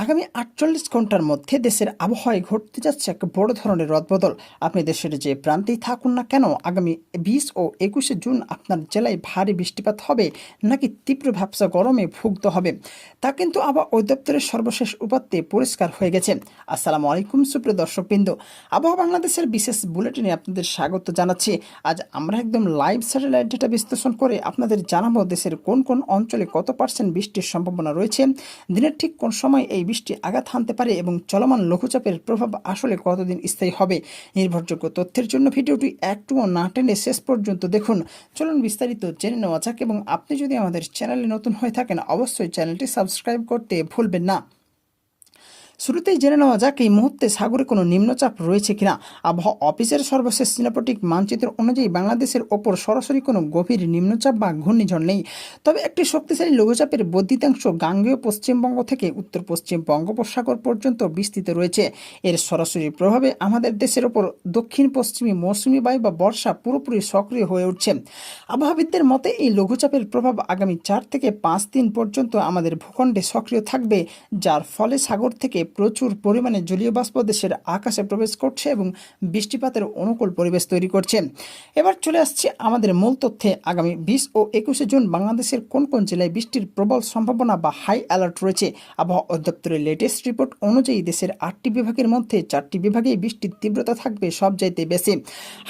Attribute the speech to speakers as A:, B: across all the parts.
A: আগামী ৪৮ ঘন্টার মধ্যে দেশের আবহাওয়ায় ঘটতে যাচ্ছে এক বড় ধরনের রদবদল। আপনি দেশের যে প্রান্তেই থাকুন না কেন, আগামী ২০ ও ২১শে জুন আপনার জেলায় ভারী বৃষ্টিপাত হবে নাকি তীব্র ভ্যাপসা গরমে ভুগতে হবে, তা কিন্তু আবহাওয়া অধিদপ্তরের সর্বশেষ উপাত্তে পরিষ্কার হয়ে গেছে। আসসালামু আলাইকুম সুপ্রিয় দর্শকবৃন্দ, আবহাওয়া বাংলাদেশের বিশেষ বুলেটিনে আপনাদের স্বাগত জানাচ্ছি। আজ আমরা একদম লাইভ স্যাটেলাইট ডেটা বিশ্লেষণ করে আপনাদের জানাবো দেশের কোন কোন অঞ্চলে কত % বৃষ্টির সম্ভাবনা রয়েছে, দিনের ঠিক কোন সময় এই বৃষ্টি আঘাত হানতে পারে এবং চলমান লঘুচাপের প্রভাব আসলে কতদিন স্থায়ী হবে। নির্ভরযোগ্য তথ্যের জন্য ভিডিওটি একটুও না টেনে শেষ পর্যন্ত দেখুন। চলুন বিস্তারিত জেনে নেওয়া যাক, এবং আপনি যদি আমাদের চ্যানেলে নতুন হয়ে থাকেন অবশ্যই চ্যানেলটি সাবস্ক্রাইব করতে ভুলবেন না। শুরুতেই জেনে নেওয়া যাক এই মুহূর্তে সাগরে কোনো নিম্নচাপ রয়েছে কিনা। আবহাওয়া অফিসের সর্বশেষ সিনেপটিক মানচিত্র অনুযায়ী বাংলাদেশের ওপর সরাসরি কোনো গভীর নিম্নচাপ বা ঘূর্ণিঝড় নেই, তবে একটি শক্তিশালী লঘুচাপের বর্ধিতাংশ গাঙ্গেয় পশ্চিমবঙ্গ থেকে উত্তর পশ্চিম বঙ্গোপসাগর পর্যন্ত বিস্তৃত রয়েছে। এর সরাসরি প্রভাবে আমাদের দেশের ওপর দক্ষিণ পশ্চিমী মৌসুমী বায়ু বা বর্ষা পুরোপুরি সক্রিয় হয়ে উঠছে। আবহাওয়াবিদদের মতে এই লঘুচাপের প্রভাব আগামী 4 থেকে 5 দিন পর্যন্ত আমাদের ভূখণ্ডে সক্রিয় থাকবে, যার ফলে সাগর থেকে প্রচুর পরিমাণে জলীয় বাষ্প দেশের আকাশে প্রবেশ করছে এবং বৃষ্টিপাতের অনুকূল পরিবেশ তৈরি করছে। এবার চলে আসছে আমাদের মূল তথ্যে। আগামী 20 ও 21শে জুন বাংলাদেশের কোন কোন জেলায় বৃষ্টির প্রবল সম্ভাবনা বা হাই অ্যালার্ট রয়েছে। আবহাওয়া অধিদপ্তরের লেটেস্ট রিপোর্ট অনুযায়ী দেশের 8টি বিভাগের মধ্যে 4টি বিভাগে বৃষ্টির তীব্রতা থাকবে সবচাইতে বেশি।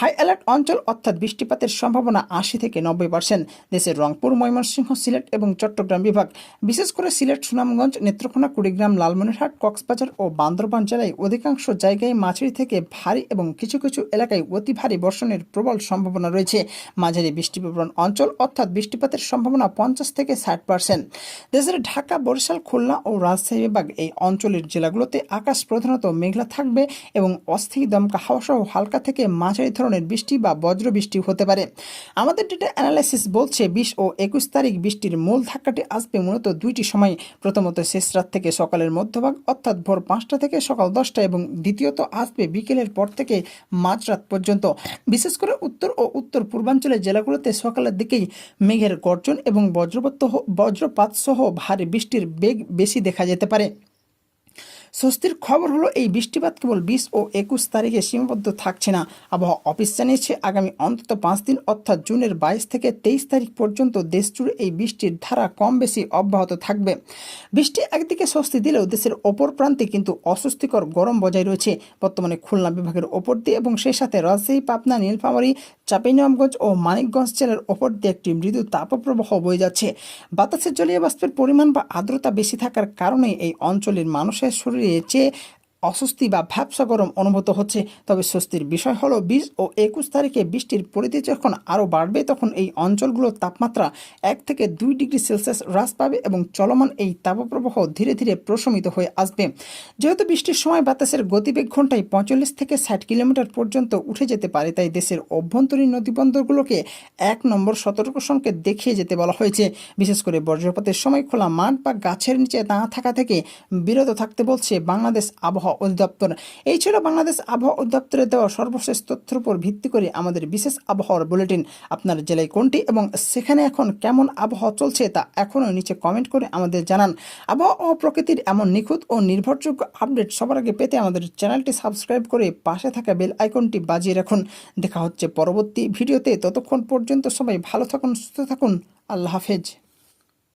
A: হাই অ্যালার্ট অঞ্চল অর্থাৎ বৃষ্টিপাতের সম্ভাবনা 80 থেকে 90%। দেশের রংপুর, ময়মনসিংহ, সিলেট এবং চট্টগ্রাম বিভাগ, বিশেষ করে সিলেট, সুনামগঞ্জ, নেত্রকোনা, কুড়িগ্রাম, লালমনিরহাট, কক্সবাজার ও বান্দরবান জেলায় অধিকাংশ জায়গায় মাঝারি থেকে ভারী এবং কিছু কিছু এলাকায় অতি ভারী বর্ষণের প্রবল সম্ভাবনা রয়েছে। মাঝারি বৃষ্টিপ্রবণ অঞ্চল অর্থাৎ বৃষ্টিপাতের সম্ভাবনা 50 থেকে 60%। দেশের ঢাকা, বরিশাল, খুলনা ও রাজশাহী বিভাগ, এই অঞ্চলের জেলাগুলোতে আকাশ প্রধানত মেঘলা থাকবে এবং অস্থায়ী দমকা হাওয়া সহ হালকা থেকে মাঝারি ধরনের বৃষ্টি বা বজ্র বৃষ্টি হতে পারে। আমাদের ডেটা অ্যানালাইসিস বলছে 20 ও 21 তারিখ বৃষ্টির মূল ধাক্কাটি আসবে মূলত দুইটি সময়। প্রথমত শেষ রাত থেকে সকালের মধ্যভাগ অর্থাৎ ভোর 5টা থেকে সকাল 10টা, এবং দ্বিতীয়ত আসবে বিকেলের পর থেকে মাঝরাত পর্যন্ত। বিশেষ করে উত্তর ও উত্তর পূর্বাঞ্চলের জেলাগুলোতে সকালের দিকেই মেঘের গর্জন এবং বজ্রপাত সহ ভারী বৃষ্টির বেগ বেশি দেখা যেতে পারে। স্বস্তির খবর হলো এই বৃষ্টিপাত কেবল 20 ও 21 তারিখে সীমাবদ্ধ থাকছে না। আবহাওয়া অফিস জানিয়েছে আগামী অন্তত 5 দিন অর্থাৎ জুনের 22 থেকে 23 তারিখ পর্যন্ত দেশজুড়ে এই বৃষ্টির ধারা কম বেশি অব্যাহত থাকবে। বৃষ্টি একদিকে স্বস্তি দিলেও দেশের অপর প্রান্তে কিন্তু অস্বস্তিকর গরম বজায় রয়েছে। বর্তমানে খুলনা বিভাগের ওপর দিয়ে এবং সেই সাথে রাজশাহী, পাবনা, নীলফামারী, চাঁপাইনবাবগঞ্জ ও মানিকগঞ্জ জেলার ওপর দিয়ে একটি মৃদু তাপপ্রবাহ বয়ে যাচ্ছে। বাতাসের জলীয় বাষ্পের পরিমাণ বা আর্দ্রতা বেশি থাকার কারণে এই অঞ্চলের মানুষের শরীরে চেয়ে অস্বস্তি বা ভ্যাপসা গরম অনুভূত হচ্ছে। তবে স্বস্তির বিষয় হলো 20 ও 21 তারিখে বৃষ্টির পরিধি যখন আরও বাড়বে তখন এই অঞ্চলগুলোর তাপমাত্রা 1 থেকে 2 ডিগ্রি সেলসিয়াস হ্রাস পাবে এবং চলমান এই তাপপ্রবাহ ধীরে ধীরে প্রশমিত হয়ে আসবে। যেহেতু বৃষ্টির সময় বাতাসের গতিবেগ ঘন্টায় 45 থেকে 60 কিলোমিটার পর্যন্ত উঠে যেতে পারে, তাই দেশের অভ্যন্তরীণ নদীবন্দরগুলোকে 1 নম্বর সতর্ক সংকেত দেখিয়ে যেতে বলা হয়েছে। বিশেষ করে বজ্রপাতের সময় খোলা মাঠ বা গাছের নিচে না থাকা থেকে বিরত থাকতে বলছে বাংলাদেশ আবহাওয়া অধিদপ্তর। এই ছিল বাংলাদেশ আবহাওয়া অধিদপ্তরের দেওয়া সর্বশেষ তথ্যের উপর ভিত্তি করে আমাদের বিশেষ আবহাওয়ার বুলেটিন। আপনার জেলায় কোনটি এবং সেখানে এখন কেমন আবহাওয়া চলছে তা এখনও নিচে কমেন্ট করে আমাদের জানান। আবহাওয়া ও প্রকৃতির এমন নিখুঁত ও নির্ভরযোগ্য আপডেট সবার আগে পেতে আমাদের চ্যানেলটি সাবস্ক্রাইব করে পাশে থাকা বেল আইকনটি বাজিয়ে রাখুন। দেখা হচ্ছে পরবর্তী ভিডিওতে। ততক্ষণ পর্যন্ত সবাই ভালো থাকুন, সুস্থ থাকুন। আল্লাহ হাফেজ।